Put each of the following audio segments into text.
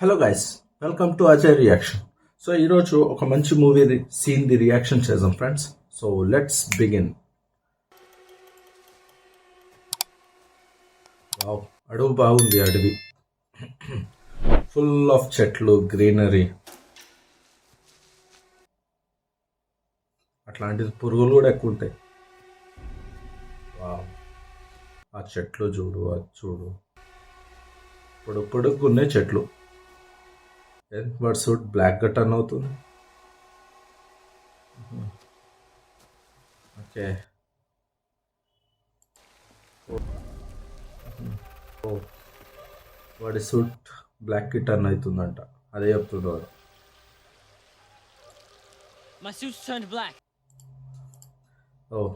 Hello guys, welcome to Ajay reaction. So ఈరోజు ఒక మంచి మూవీ సీన్ ది రియాక్షన్ చేద్దాం friends. So let's begin. Wow, అడవి బాగుంది. అడవి ఫుల్ ఆఫ్ చెట్లు, గ్రీనరీ. అట్లాంటిది పురుగులు కూడా ఎక్కువ ఉంటాయి. వావ్, ఆ చెట్లు చూడు, అది చూడు, పొడుగున్నాయి చెట్లు. వాడి సూట్ బ్లాక్ గా టర్న్ అవుతుంది. ఓకే, వాడి సూట్ బ్లాక్ కి టర్న్ అవుతుందంట. అదే చెప్తుంది వాడు. ఓ,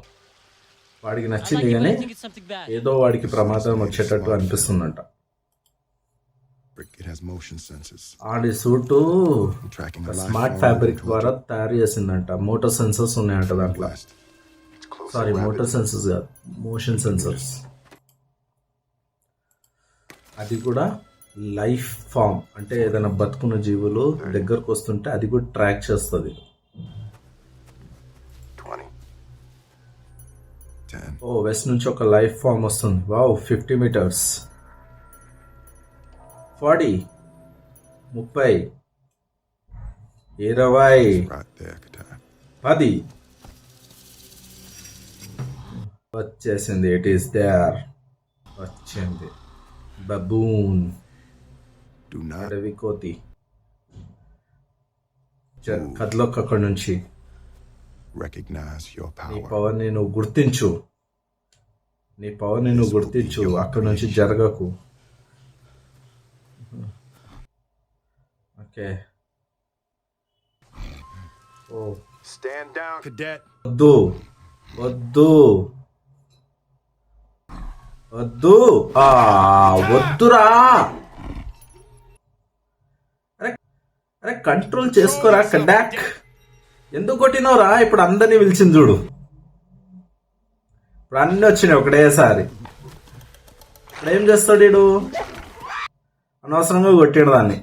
వాడికి నచ్చింది కానీ ఏదో వాడికి ప్రమాదం వచ్చేటట్టు అనిపిస్తుందంట. ఆడి సూటు స్మార్ట్ ఫ్యాబ్రిక్ ద్వారా తయారు చేసిందంట. మోటార్ సెన్సర్స్ ఉన్నాయంట దాంట్లో. సారీ, మోటార్ సెన్సర్స్ కాదు, మోషన్ సెన్సర్స్. అది కూడా లైఫ్ ఫామ్, అంటే ఏదైనా బతుకున్న జీవులు దగ్గరకు వస్తుంటే అది కూడా ట్రాక్ చేస్తుంది. ఓ, వెస్ట్ నుంచి ఒక లైఫ్ ఫామ్ వస్తుంది. వావ్, 50 meters, 40, 30, 20, 10 వచ్చేసింది. ఇట్ ఈస్ దేర్, వచ్చింది. బబూన్, అడవి కోతి. కథలోకి అక్కడి నుంచి నీ పవర్ని నువ్వు గుర్తించు, నీ పవర్ని నువ్వు గుర్తించు, అక్కడి నుంచి జరగకు. ఓకే, ఓ, స్టాండ్ డౌన్ cadet. వద్దు వద్దు వద్దు, వద్దురా. అరే అరే, కంట్రోల్ చేసుకోరా కడాక్. ఎందుకు కొట్టినవురా? ఇప్పుడు అందరినీ పిలిచింది చూడు. ఇప్పుడు అన్నీ వచ్చినాయి ఒకటేసారి. ఇప్పుడు ఏం చేస్తాడు వీడు? అనవసరంగా కొట్టాడు దాన్ని.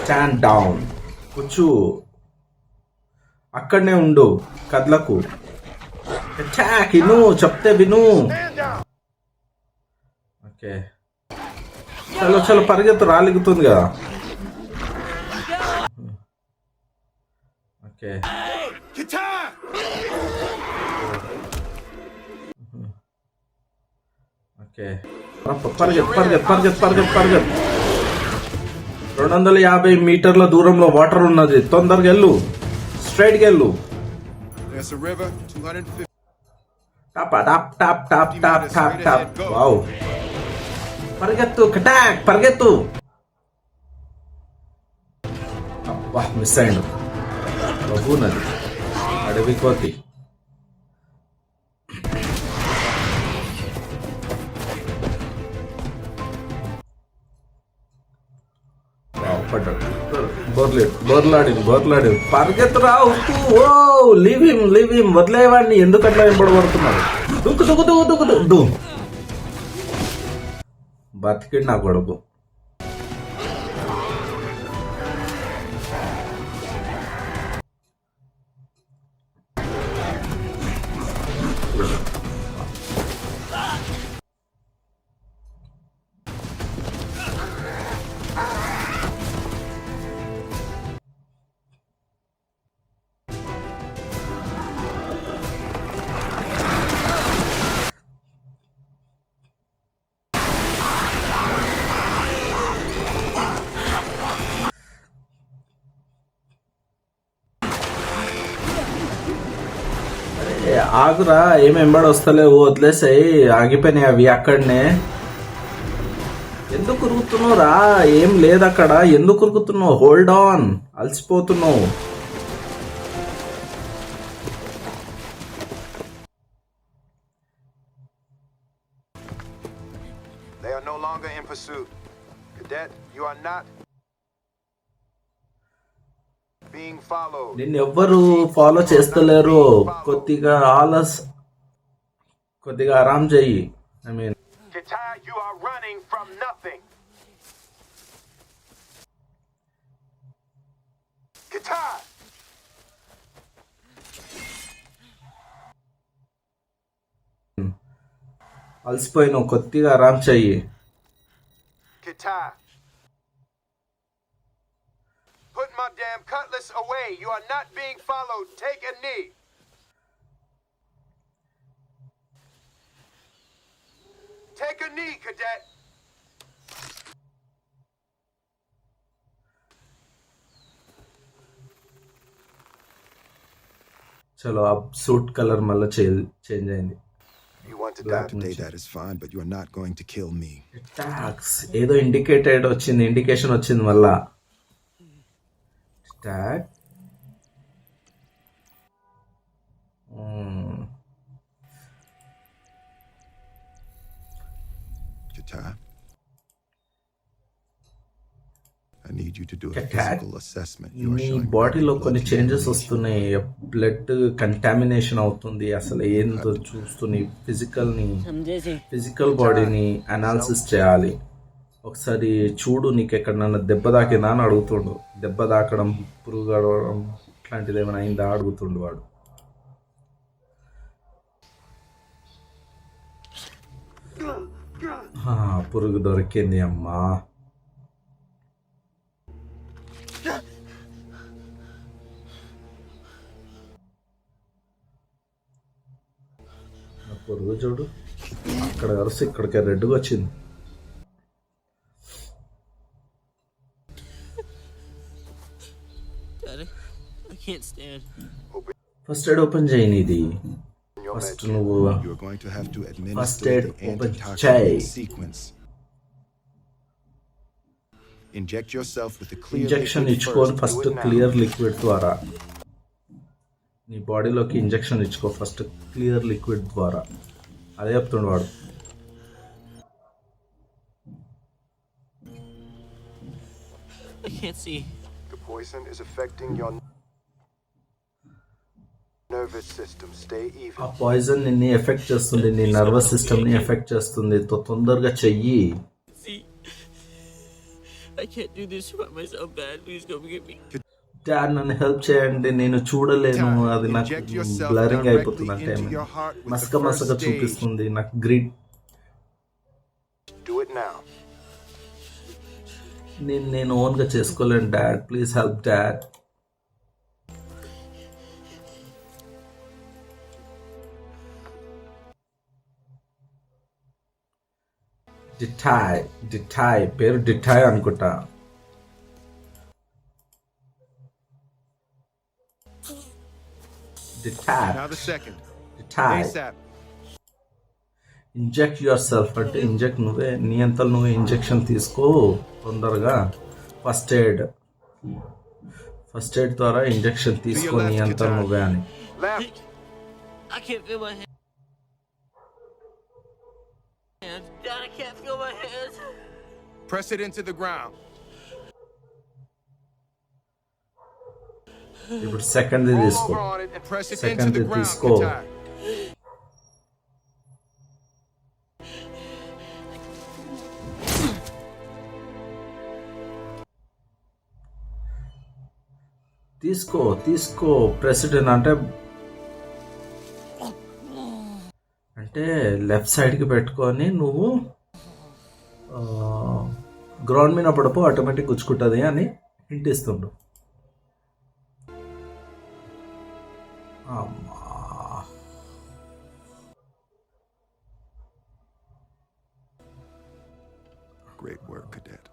స్టాండ్ డౌన్, కూర్చు, అక్కడనే ఉండు, కదలకు. అటాక్, విను, చెప్తే విను. ఓకే, చలో చలో పరిగెత్తు, రాలిగుతుంది కదా. ఓకే, ఓకే, పరిగెత్తు పరిగెత్తు పరిగెత్తు పరిగెత్తు పరిగెత్తు. 250 మీటర్ల దూరంలో వాటర్ ఉన్నది. తొందరగా వెళ్ళు, స్ట్రైట్గా వెళ్ళు. Top top top top top top top. Wow, పరిగెత్తు కటాక్, పరిగెత్తు. అబ్బా, మిస్ అయ్యిండు. బబూ నది, అడవి కోతి. బోర్లాడి పరిగెత్తురా. ఓ, లీవ్ హిమ్, వదిలేవాడిని. ఎందుకు అట్లా వెంబడబడుతున్నాడు? దుక్కు దుక్కు దుక్కు దుక్కు దుక్కు. బతికిడు నా కొడుకు. ఆగురా, ఏం వెంబడి వస్తలేవు, వదిలేసాయి. ఆగిపోయినాయి అవి అక్కడనే. ఎందుకు ఉరుకుతున్నావు రా? ఏం లేదు అక్కడ, ఎందుకు ఉరుకుతున్నావు? హోల్డ్ ఆన్, అలసిపోతున్నావు. They are no longer in pursuit. Cadet, you are not being followed. నిన్ను ఎవ్వరు ఫాలో చేస్తలేరు. కొద్దిగా ఆరాం చెయ్యి. I mean, Kitai, you are running from from nothing. Qatar! అలసిపోయినావు, కొద్దిగా ఆరామ్ చెయ్యి. Qatar. Put my damn cutlass away. You are not being followed. Take a knee. Take a knee, cadet. చలో ఆ సూట్ కలర్ మళ్ళీ change అయింది. You want to Black die Today, నుంచి. that is fine, but you are not going to kill me. Attacks. ఏదో indication వచ్చింది మళ్ళా. Attack. Qatar, I need you to do a Attack. physical assessment. You are నీ showing బాడీలో rapid కొన్ని blood changes coagulation. వస్తున్నాయి, blood contamination అవుతుంది. అసలు ఏందో చూస్తుంది. ఫిజికల్ బాడీని అనాలిసిస్ చేయాలి. ఒకసారి చూడు, నీకు ఎక్కడన్నా దెబ్బ తాకిందా అని అడుగుతుండు. దెబ్బ తాకడం, పురుగు గడవడం ఇట్లాంటిది ఏమైనా అయిందా అడుగుతుండు వాడు. పురుగు దొరికింది అమ్మా. పురుగు చూడు, అక్కడ కరుస్తే ఇక్కడికి రెడ్గా వచ్చింది. Daddy, I can't stand. First aid open చేయని ఇది. your first med. నువ్వు You are going to have to First administer aid the open antitoxin chai. in sequence. Inject yourself with a clear injection liquid ఇచ్చుకొని first. First Do it now. Clear liquid ద్వారా నీ బాడీలోకి injection ఇచ్చుకో first clear liquid ద్వారా. అదే చెప్తుండు వాడు. I can't see. The poison is affecting your nervous system. Stay ఆ even. పాయిజన్ నిన్ను ఎఫెక్ట్ చేస్తుంది, నీ నర్వస్ సిస్టమ్ ని ఎఫెక్ట్ చేస్తుంది. తొందరగా చెయ్యి. See. I can't do this by myself, Dad. Please come get me. Dad నన్ను హెల్ప్ చేయండి, నేను చూడలేను. అది నాకు Inject yourself బ్లరింగ్ directly అయిపోతుంది. అంటే into your heart with the మసక first stage. చూపిస్తుంది నాకు. Grid Do it now. నేను ఓన్గా చేసుకోలేను డాడ్, ప్లీజ్ హెల్ప్ డాడ్. డిటాయ్ పేరు డిటాయ్ అనుకుంటా. Now the second. డిటాయ్ ASAP. Inject your self అంటే ఇంజెక్ట్ నీ అంతలో నువ్వే ఇంజెక్షన్ తీసుకో తొందరగా. ఫస్ట్ ఎయిడ్ ద్వారా ఇంజెక్షన్ తీసుకో నీ అంతలో నువ్వే అని. Left. I can't feel my hands. Dad, I can't feel my hands. Press it into the ground. ఇప్పుడు సెకండ్ Roll తీసుకో. over on it and Press it Second into the ground. disco. Qatar. తీసుకో president అంటే left సైడ్కి పెట్టుకొని నువ్వు ground మీద పడిపో, automatic గుచ్చుకుంటుంది అని hint ఇస్తుండు. అమ్మా, Great work, cadet.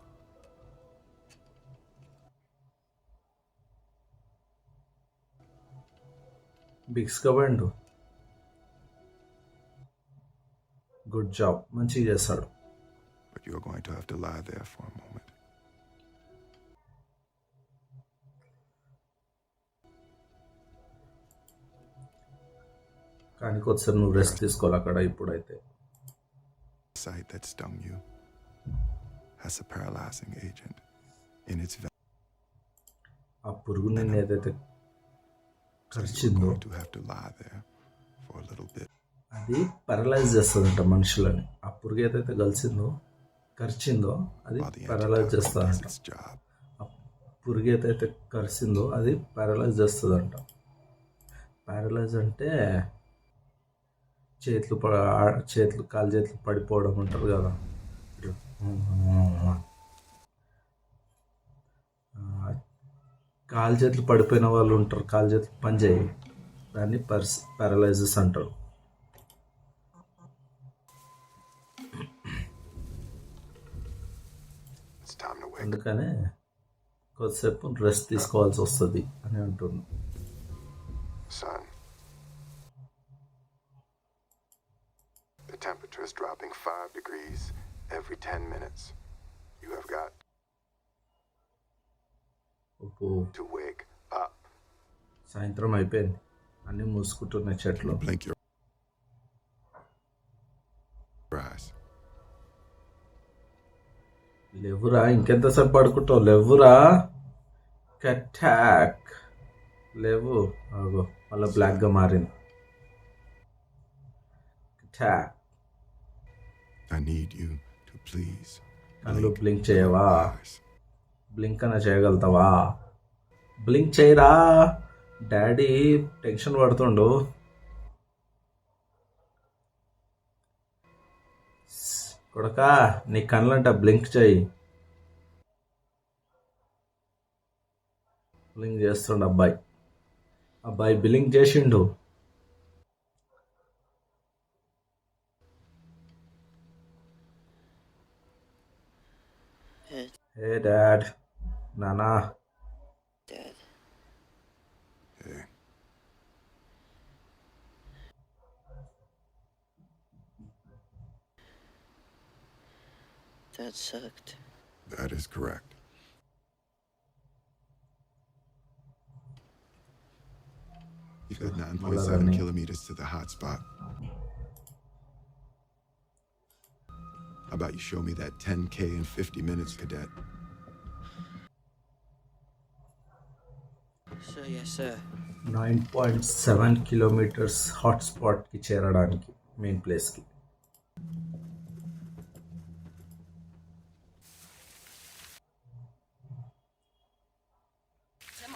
బిగ్స్గా పోయిండు. గుడ్ జాబ్, మంచిగా చేస్తాడు. But you're going to have to lie there for a moment. కానీ కొద్దిసేపు నువ్వు రెస్ట్ తీసుకోవాలి అక్కడ. ఇప్పుడైతే The site that stung you has a paralyzing agent in its venom. ఆ పురుగు నిన్ను ఏదైతే So you're కరిచిందో going to have to lie there for a little bit. అది పెరలైజ్ చేస్తుందంట మనుషులని. ఆ పురుగు ఏదైతే కలిసిందో కరిచిందో అది while the paralyse antidote does చేస్తుందంట. its job. పురుగు ఏదైతే కరిసిందో అది పారలైజ్ చేస్తుందంట. పారలైజ్ అంటే చేతులు కాలు చేతులు పడిపోవడం అంటారు కదా. కాలు చేతులు పడిపోయిన వాళ్ళు ఉంటారు, కాలు చేతులు పనిచేయి, దాన్ని పారలైజెస్ అంటారు. It's time to wake. అందుకనే కొద్దిసేపు రెస్ట్ తీసుకోవాల్సి వస్తుంది అని అంటుంది. Son, the temperature is dropping 5 degrees every 10 minutes. You have got ఉప్పు to wake up. సాయంత్రం అయిపోయింది, అన్నీ మూసుకుంటున్నాయి చెట్లు. Blink your eyes. లేవురా, ఇంకెంతసేపు పడుకుంటావు, లేవురా, అటాక్ లేవు. అగో మళ్ళీ బ్లాక్గా మారింది. Attack. I need you to please కళ్ళు blink బ్లింక్ చేయవా? your eyes. బ్లింక్ అన్న చేయగలుగుతావా? బ్లింక్ చేయరా, డాడీ టెన్షన్ పడుతుండు. కొడకా నీ కళ్ళంట బ్లింక్ చేయి. బ్లింక్ చేస్తుండు అబ్బాయి బ్లింక్ చేసిండు. హే డాడ్, నానా. Dad. Hey, That sucked. that is correct. You've got 9.7 running. kilometers to the hot spot. How about you show me that 10K in 50 minutes, cadet? So yes, sir. 9.7 kilometres హాట్స్పాట్కి చేరడానికి, main ప్లేస్కి.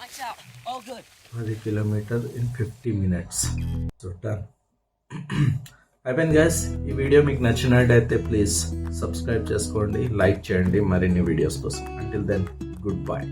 Lights out. All good. 10 kilometre in 50 minutes. So done. అయిపోయింది guys. ఈ video మీకు నచ్చినట్టయితే please subscribe చేసుకోండి, like చేయండి మరిన్ని వీడియోస్ కోసం. Until then good by.